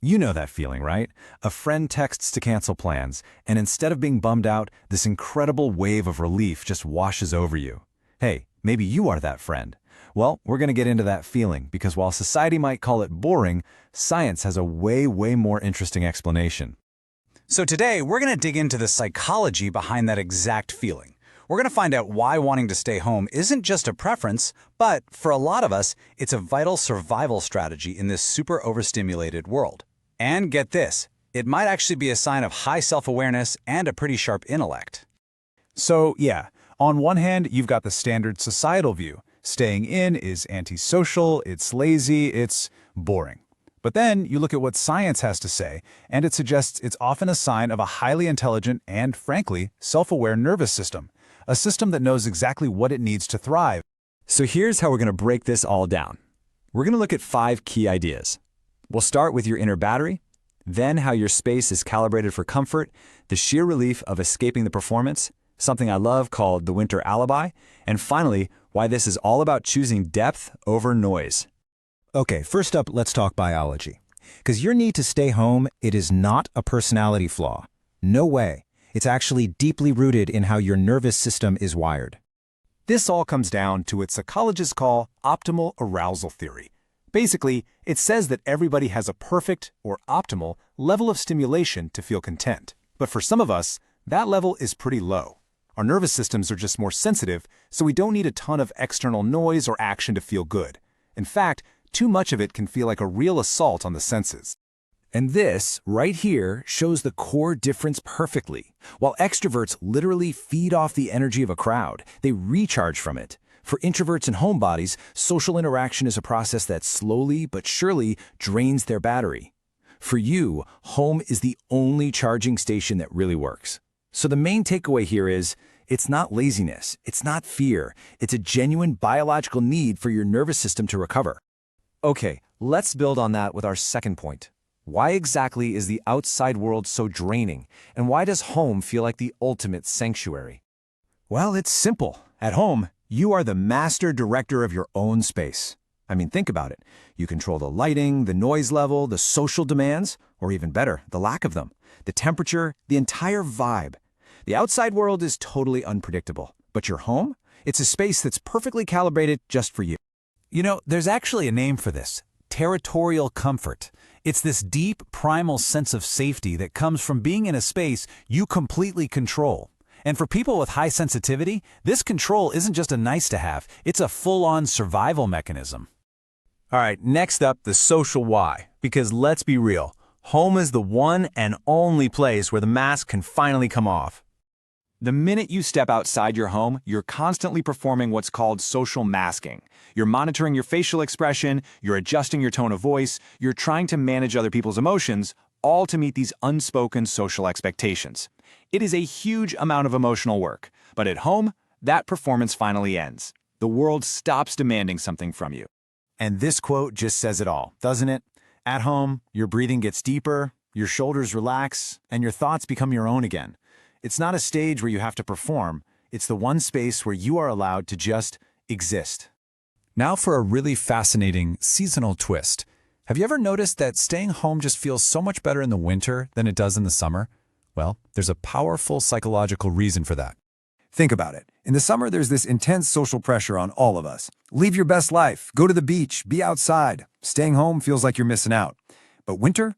You know that feeling, right? A friend texts to cancel plans, and instead of being bummed out, this incredible wave of relief just washes over you. Hey, maybe you are that friend. Well, we're going to get into that feeling because while society might call it boring, science has a way more interesting explanation. So today, we're going to dig into the psychology behind that exact feeling. We're going to find out why wanting to stay home isn't just a preference, but for a lot of us, it's a vital survival strategy in this super overstimulated world. And get this, it might actually be a sign of high self-awareness and a pretty sharp intellect. So yeah, on one hand, you've got the standard societal view. Staying in is antisocial, it's lazy, it's boring. But then you look at what science has to say, and it suggests it's often a sign of a highly intelligent and, frankly, self-aware nervous system. A system that knows exactly what it needs to thrive. So here's how we're going to break this all down. We're going to look at 5 key ideas. We'll start with your inner battery, then how your space is calibrated for comfort, the sheer relief of escaping the performance, something I love called the winter alibi, and finally, why this is all about choosing depth over noise. Okay, first up, let's talk biology. Because your need to stay home, it is not a personality flaw. No way. It's actually deeply rooted in how your nervous system is wired. This all comes down to what psychologists call optimal arousal theory. Basically, it says that everybody has a perfect, or optimal, level of stimulation to feel content. But for some of us, that level is pretty low. Our nervous systems are just more sensitive, so we don't need a ton of external noise or action to feel good. In fact, too much of it can feel like a real assault on the senses. And this, right here, shows the core difference perfectly. While extroverts literally feed off the energy of a crowd, they recharge from it. For introverts and homebodies, social interaction is a process that slowly but surely drains their battery. For you, home is the only charging station that really works. So the main takeaway here is, it's not laziness, it's not fear, it's a genuine biological need for your nervous system to recover. Okay, let's build on that with our second point. Why exactly is the outside world so draining, and why does home feel like the ultimate sanctuary? Well, it's simple. At home, you are the master director of your own space. I mean, think about it. You control the lighting, the noise level, the social demands, or even better, the lack of them, the temperature, the entire vibe. The outside world is totally unpredictable, but your home? It's a space that's perfectly calibrated just for you. You know, there's actually a name for this: territorial comfort. It's this deep, primal sense of safety that comes from being in a space you completely control. And for people with high sensitivity, this control isn't just a nice-to-have, it's a full-on survival mechanism. All right, next up, the social why. Because let's be real, home is the one and only place where the mask can finally come off. The minute you step outside your home, you're constantly performing what's called social masking. You're monitoring your facial expression, you're adjusting your tone of voice, you're trying to manage other people's emotions, all to meet these unspoken social expectations. It is a huge amount of emotional work, but at home, that performance finally ends. The world stops demanding something from you. And this quote just says it all, doesn't it? At home, your breathing gets deeper, your shoulders relax, and your thoughts become your own again. It's not a stage where you have to perform, it's the one space where you are allowed to just exist. Now for a really fascinating seasonal twist. Have you ever noticed that staying home just feels so much better in the winter than it does in the summer? Well, there's a powerful psychological reason for that. Think about it. In the summer, there's this intense social pressure on all of us. Live your best life, go to the beach, be outside. Staying home feels like you're missing out. But winter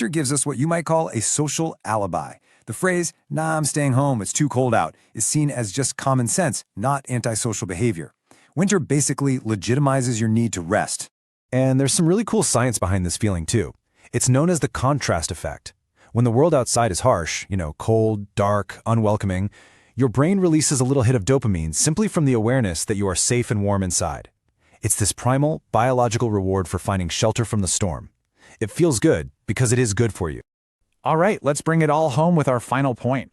gives us what you might call a social alibi. The phrase, "nah, I'm staying home, it's too cold out," is seen as just common sense, not antisocial behavior. Winter basically legitimizes your need to rest. And there's some really cool science behind this feeling too. It's known as the contrast effect. When the world outside is harsh, cold, dark, unwelcoming, your brain releases a little hit of dopamine simply from the awareness that you are safe and warm inside. It's this primal, biological reward for finding shelter from the storm. It feels good because it is good for you. All right, let's bring it all home with our final point.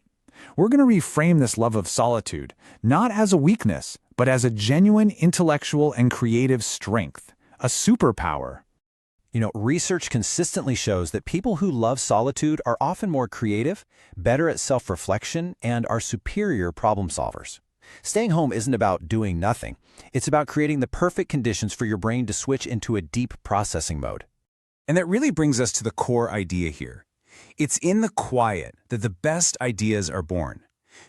We're going to reframe this love of solitude, not as a weakness, but as a genuine intellectual and creative strength, a superpower. Research consistently shows that people who love solitude are often more creative, better at self-reflection, and are superior problem solvers. Staying home isn't about doing nothing. It's about creating the perfect conditions for your brain to switch into a deep processing mode. And that really brings us to the core idea here. It's in the quiet that the best ideas are born,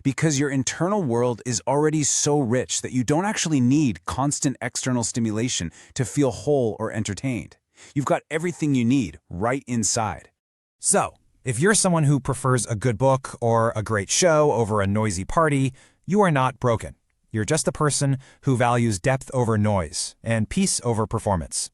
because your internal world is already so rich that you don't actually need constant external stimulation to feel whole or entertained. You've got everything you need right inside. So, if you're someone who prefers a good book or a great show over a noisy party, you are not broken. You're just a person who values depth over noise and peace over performance.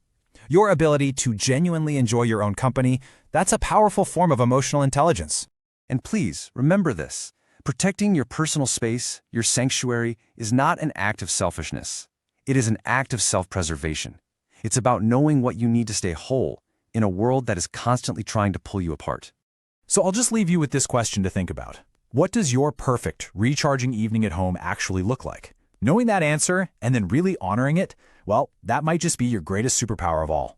Your ability to genuinely enjoy your own company, that's a powerful form of emotional intelligence. And please, remember this. Protecting your personal space, your sanctuary, is not an act of selfishness. It is an act of self-preservation. It's about knowing what you need to stay whole in a world that is constantly trying to pull you apart. So I'll just leave you with this question to think about. What does your perfect, recharging evening at home actually look like? Knowing that answer and then really honoring it, well, that might just be your greatest superpower of all.